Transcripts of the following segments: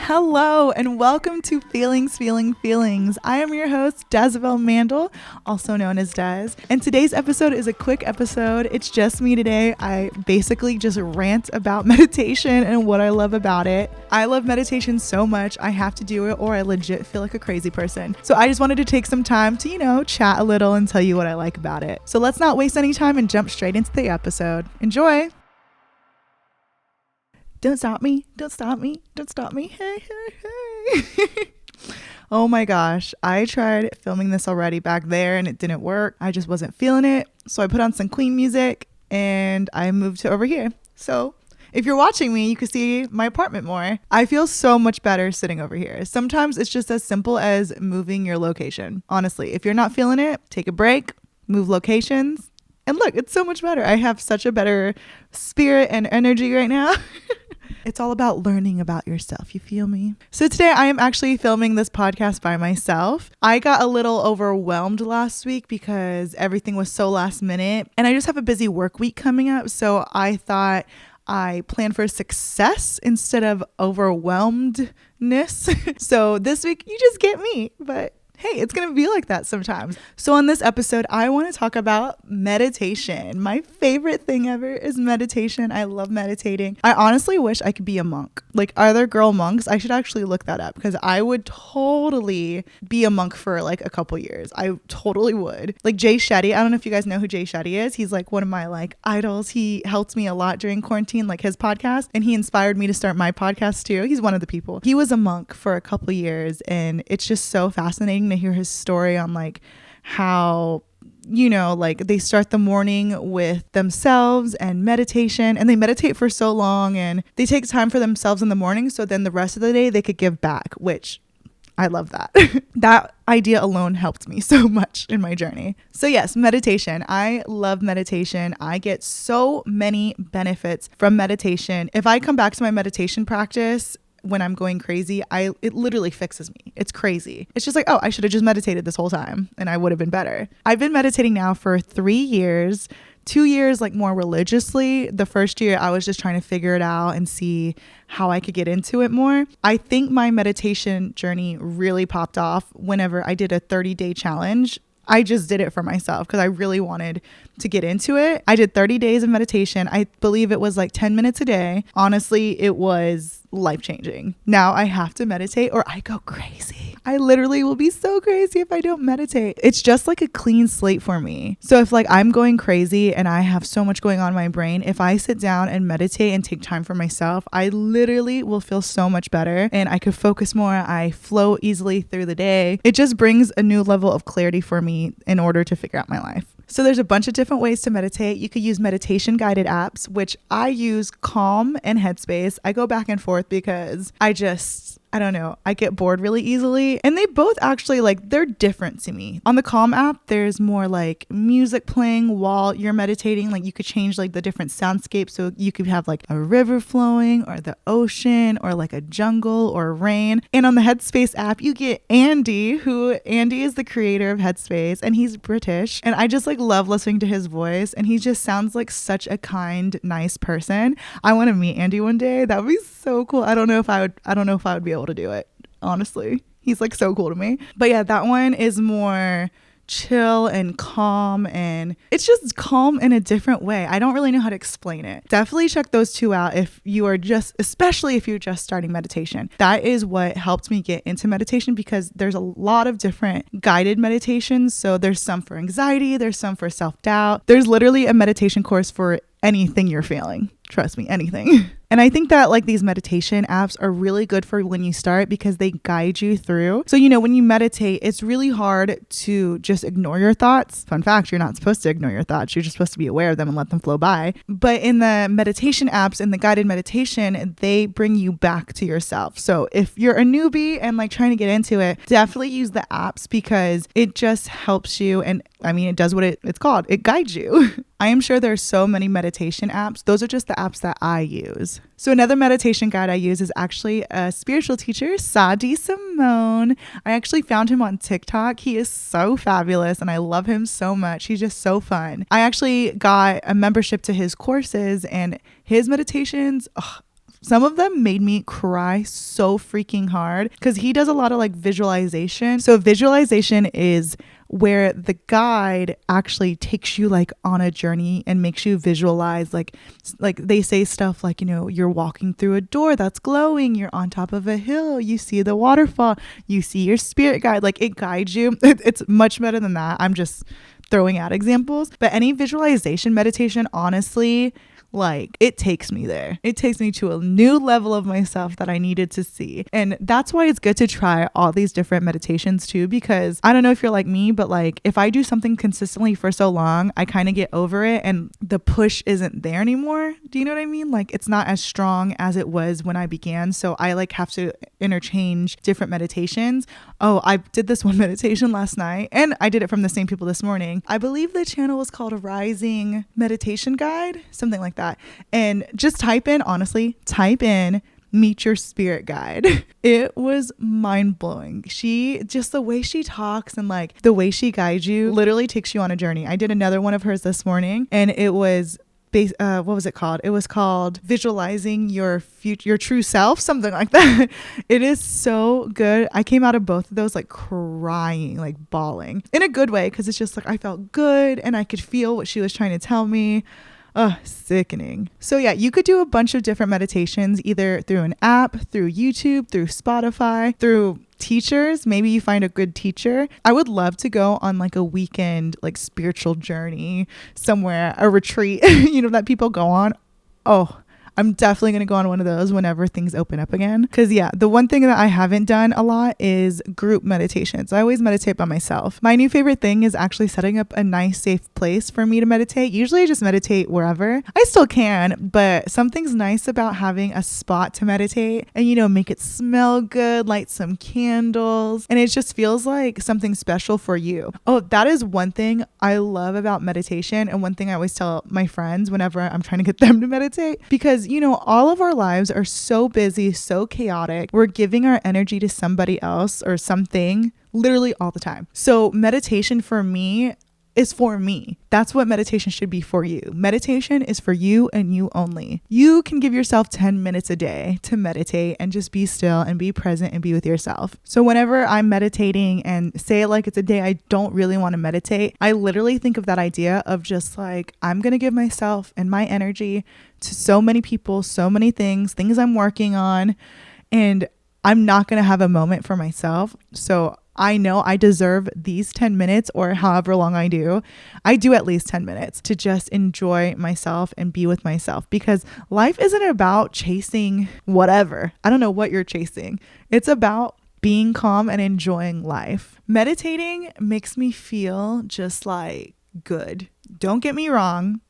Hello and welcome to Feelings. I am your host, Diezavel Mandel, also known as Des. And today's episode is a quick episode. It's just me today. I basically just rant about meditation and what I love about it. I love meditation so much. I have to do it or I legit feel like a crazy person. So I just wanted to take some time to, chat a little and tell you what I like about it. So let's not waste any time and jump straight into the episode. Enjoy. Don't stop me. Hey. Oh my gosh. I tried filming this already back there and it didn't work. I just wasn't feeling it. So I put on some Queen music and I moved to over here. So if you're watching me, you can see my apartment more. I feel so much better sitting over here. Sometimes it's just as simple as moving your location. Honestly, if you're not feeling it, take a break, move locations. And look, it's so much better. I have such a better spirit and energy right now. It's all about learning about yourself. You feel me? So today I am actually filming this podcast by myself. I got a little overwhelmed last week because everything was so last minute and I just have a busy work week coming up. So I thought I plan for success instead of overwhelmedness. So this week you just get me, but hey, it's going to be like that sometimes. So on this episode, I want to talk about meditation. My favorite thing ever is meditation. I love meditating. I honestly wish I could be a monk. Like, are there girl monks? I should actually look that up because I would totally be a monk for like a couple years. I totally would. Like Jay Shetty. I don't know if you guys know who Jay Shetty is. He's like one of my like idols. He helped me a lot during quarantine, like his podcast, and he inspired me to start my podcast too. He's one of the people. He was a monk for a couple years and it's just so fascinating to hear his story on like how like they start the morning with themselves and meditation, and they meditate for so long and they take time for themselves in the morning so then the rest of the day they could give back, which I love that. That idea alone helped me so much in my journey. So yes, meditation. I love meditation. I get so many benefits from meditation. If I come back to my meditation practice when I'm going crazy, it literally fixes me. It's crazy. It's just like, oh, I should have just meditated this whole time and I would have been better. I've been meditating now for 3 years, 2 years like more religiously. The first year I was just trying to figure it out and see how I could get into it more. I think my meditation journey really popped off whenever I did a 30-day challenge. I just did it for myself because I really wanted to get into it. I did 30 days of meditation. I believe it was like 10 minutes a day. Honestly, it was life-changing. Now I have to meditate or I go crazy. I literally will be so crazy if I don't meditate. It's just like a clean slate for me. So if like I'm going crazy and I have so much going on in my brain, if I sit down and meditate and take time for myself, I literally will feel so much better and I could focus more. I flow easily through the day. It just brings a new level of clarity for me in order to figure out my life. So there's a bunch of different ways to meditate. You could use meditation guided apps, which I use Calm and Headspace. I go back and forth because I don't know, I get bored really easily. And they both actually they're different to me. On the Calm app, there's more like music playing while you're meditating. Like you could change like the different soundscapes. So you could have like a river flowing or the ocean or like a jungle or rain. And on the Headspace app, you get Andy is the creator of Headspace and he's British. And I just love listening to his voice and he just sounds like such a kind, nice person. I want to meet Andy one day. That would be so cool. I don't know if I would be able to do it. Honestly, he's so cool to me. But yeah, that one is more chill and calm, and it's just calm in a different way. I don't really know how to explain it. Definitely check those two out especially if you're just starting meditation. That is what helped me get into meditation because there's a lot of different guided meditations. So there's some for anxiety, there's some for self-doubt. There's literally a meditation course for anything you're feeling. Trust me, anything. And I think that these meditation apps are really good for when you start because they guide you through. So, when you meditate, it's really hard to just ignore your thoughts. Fun fact, you're not supposed to ignore your thoughts. You're just supposed to be aware of them and let them flow by. But in the meditation apps and the guided meditation, they bring you back to yourself. So if you're a newbie and trying to get into it, definitely use the apps because it just helps you. And it does what it's called. It guides you. I am sure there's so many meditation apps. Those are just the apps that I use. So another meditation guide I use is actually a spiritual teacher, Sadi Simone. I actually found him on TikTok. He is so fabulous and I love him so much. He's just so fun. I actually got a membership to his courses and his meditations. Some of them made me cry so freaking hard because he does a lot of like visualization. So visualization is where the guide actually takes you like on a journey and makes you visualize like they say stuff like, you know, you're walking through a door that's glowing, you're on top of a hill, you see the waterfall, you see your spirit guide, like it guides you. It's much better than that. I'm just throwing out examples, but any visualization meditation, honestly, like it takes me there. It takes me to a new level of myself that I needed to see. And that's why it's good to try all these different meditations too, because I don't know if you're like me, but like if I do something consistently for so long, I kind of get over it and the push isn't there anymore. Do you know what I mean? Like it's not as strong as it was when I began. So I like have to interchange different meditations. Oh, I did this one meditation last night and I did it from the same people this morning. I believe the channel was called Rising Meditation Guide, something like that. And just type in meet your spirit guide. It was mind blowing. Just the way she talks and like the way she guides you literally takes you on a journey. I did another one of hers this morning and it was what was it called? It was called Visualizing Your Future, Your True Self, something like that. It is so good. I came out of both of those like crying, like bawling in a good way, because it's just like I felt good and I could feel what she was trying to tell me. Sickening. So yeah, you could do a bunch of different meditations, either through an app, through YouTube, through Spotify, through teachers. Maybe you find a good teacher. I would love to go on like a weekend, like spiritual journey somewhere, a retreat, you know, that people go on. Oh, I'm definitely going to go on one of those whenever things open up again. Because yeah, the one thing that I haven't done a lot is group meditations. I always meditate by myself. My new favorite thing is actually setting up a nice, safe place for me to meditate. Usually I just meditate wherever. I still can, but something's nice about having a spot to meditate and, you know, make it smell good, light some candles, and it just feels like something special for you. Oh, that is one thing I love about meditation, and one thing I always tell my friends whenever I'm trying to get them to meditate, because you know, all of our lives are so busy, so chaotic. We're giving our energy to somebody else or something literally all the time. So meditation for me is for me. That's what meditation should be for you. Meditation is for you and you only. You can give yourself 10 minutes a day to meditate and just be still and be present and be with yourself. So whenever I'm meditating, and say like it's a day I don't really want to meditate, I literally think of that idea of just like, I'm going to give myself and my energy to so many people, so many things I'm working on, and I'm not going to have a moment for myself. So I know I deserve these 10 minutes or however long I do at least 10 minutes to just enjoy myself and be with myself, because life isn't about chasing whatever. I don't know what you're chasing. It's about being calm and enjoying life. Meditating makes me feel just like good. Don't get me wrong.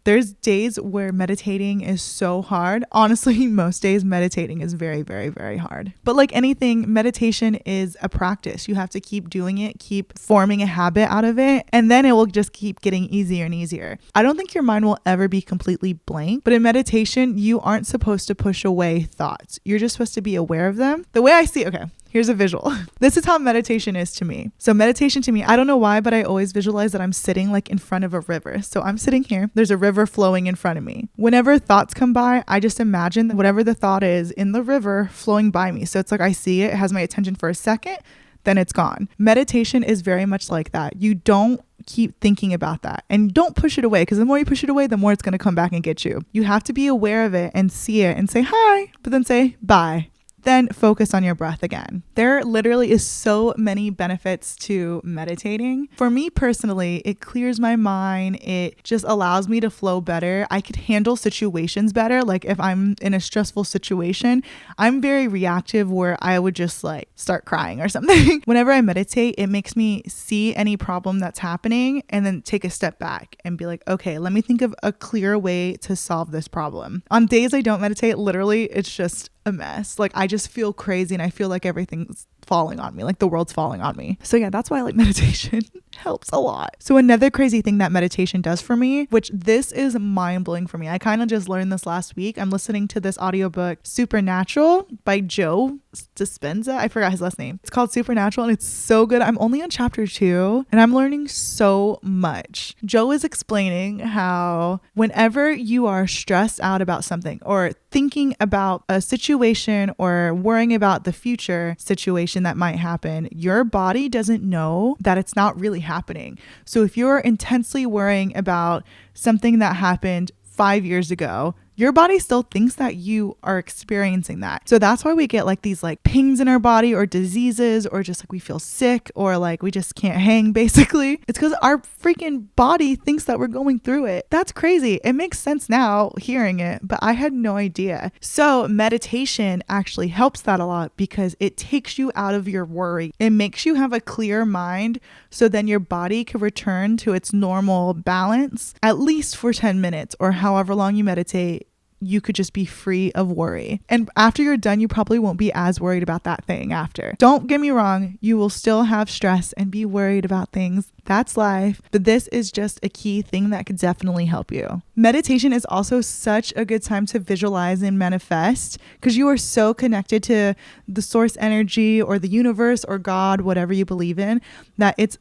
There's days where meditating is so hard. Honestly, most days meditating is very, very, very hard. But like anything, meditation is a practice. You have to keep doing it, keep forming a habit out of it, and then it will just keep getting easier and easier. I don't think your mind will ever be completely blank, but in meditation, you aren't supposed to push away thoughts. You're just supposed to be aware of them. The way I see, okay, here's a visual. This is how meditation is to me. So meditation to me, I don't know why, but I always visualize that I'm sitting like in front of a river. So I'm sitting here, there's a river flowing in front of me. Whenever thoughts come by, I just imagine that whatever the thought is in the river flowing by me. So it's like I see it has my attention for a second, then it's gone. Meditation is very much like that. You don't keep thinking about that and don't push it away, because the more you push it away, the more it's going to come back and get you. You have to be aware of it and see it and say hi, but then say bye. Then focus on your breath again. There literally is so many benefits to meditating. For me personally, it clears my mind. It just allows me to flow better. I could handle situations better. Like if I'm in a stressful situation, I'm very reactive where I would just like start crying or something. Whenever I meditate, it makes me see any problem that's happening and then take a step back and be like, okay, let me think of a clear way to solve this problem. On days I don't meditate, literally, it's just a mess. Like I just feel crazy and I feel like everything's falling on me, like the world's falling on me. So yeah, that's why I like meditation. Helps a lot. So another crazy thing that meditation does for me, which this is mind-blowing for me. I kind of just learned this last week. I'm listening to this audiobook, Supernatural by Joe Dispenza. I forgot his last name. It's called Supernatural and it's so good. I'm only on chapter 2 and I'm learning so much. Joe is explaining how whenever you are stressed out about something or thinking about a situation or worrying about the future situation that might happen, your body doesn't know that it's not really happening. So if you're intensely worrying about something that happened 5 years ago, your body still thinks that you are experiencing that. So that's why we get like these like pings in our body or diseases or just like we feel sick or like we just can't hang basically. It's because our freaking body thinks that we're going through it. That's crazy. It makes sense now hearing it, but I had no idea. So meditation actually helps that a lot because it takes you out of your worry. It makes you have a clear mind so then your body can return to its normal balance at least for 10 minutes or however long you meditate. You could just be free of worry. And after you're done, you probably won't be as worried about that thing after. Don't get me wrong. You will still have stress and be worried about things. That's life. But this is just a key thing that could definitely help you. Meditation is also such a good time to visualize and manifest because you are so connected to the source energy or the universe or God, whatever you believe in, that it's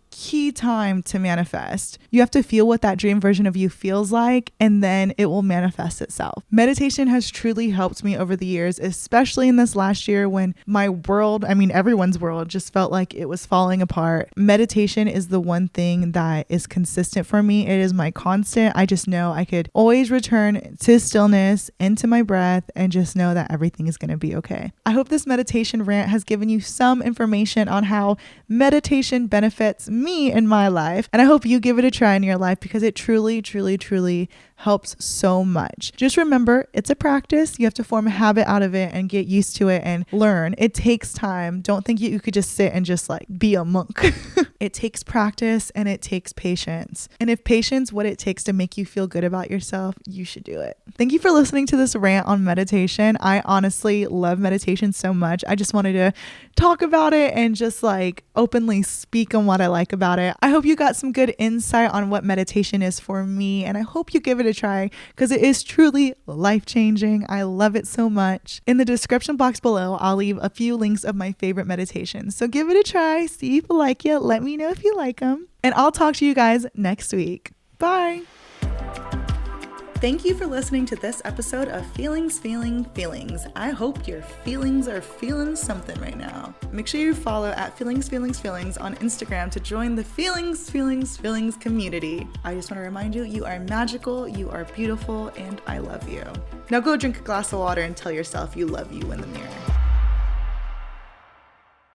key time to manifest. You have to feel what that dream version of you feels like, and then it will manifest itself. Meditation has truly helped me over the years, especially in this last year when my world, everyone's world just felt like it was falling apart. Meditation is the one thing that is consistent for me. It is my constant. I just know I could always return to stillness, into my breath, and just know that everything is going to be okay. I hope this meditation rant has given you some information on how meditation benefits me in my life, and I hope you give it a try in your life because it truly, truly, truly helps so much. Just remember, it's a practice. You have to form a habit out of it and get used to it and learn. It takes time. Don't think you could just sit and just like be a monk. It takes practice and it takes patience. And if patience what it takes to make you feel good about yourself, you should do it. Thank you for listening to this rant on meditation. I honestly love meditation so much. I just wanted to talk about it and just like openly speak on what I like about it. I hope you got some good insight on what meditation is for me, and I hope you give it a try because it is truly life-changing. I love it so much. In the description box below, I'll leave a few links of my favorite meditations. So give it a try, see if you like it, let me know if you like them, and I'll talk to you guys next week. Bye. Thank you for listening to this episode of Feelings. I hope your feelings are feeling something right now. Make sure you follow at Feelings on Instagram to join the Feelings community. I just want to remind you, you are magical, you are beautiful, and I love you. Now go drink a glass of water and tell yourself you love you in the mirror.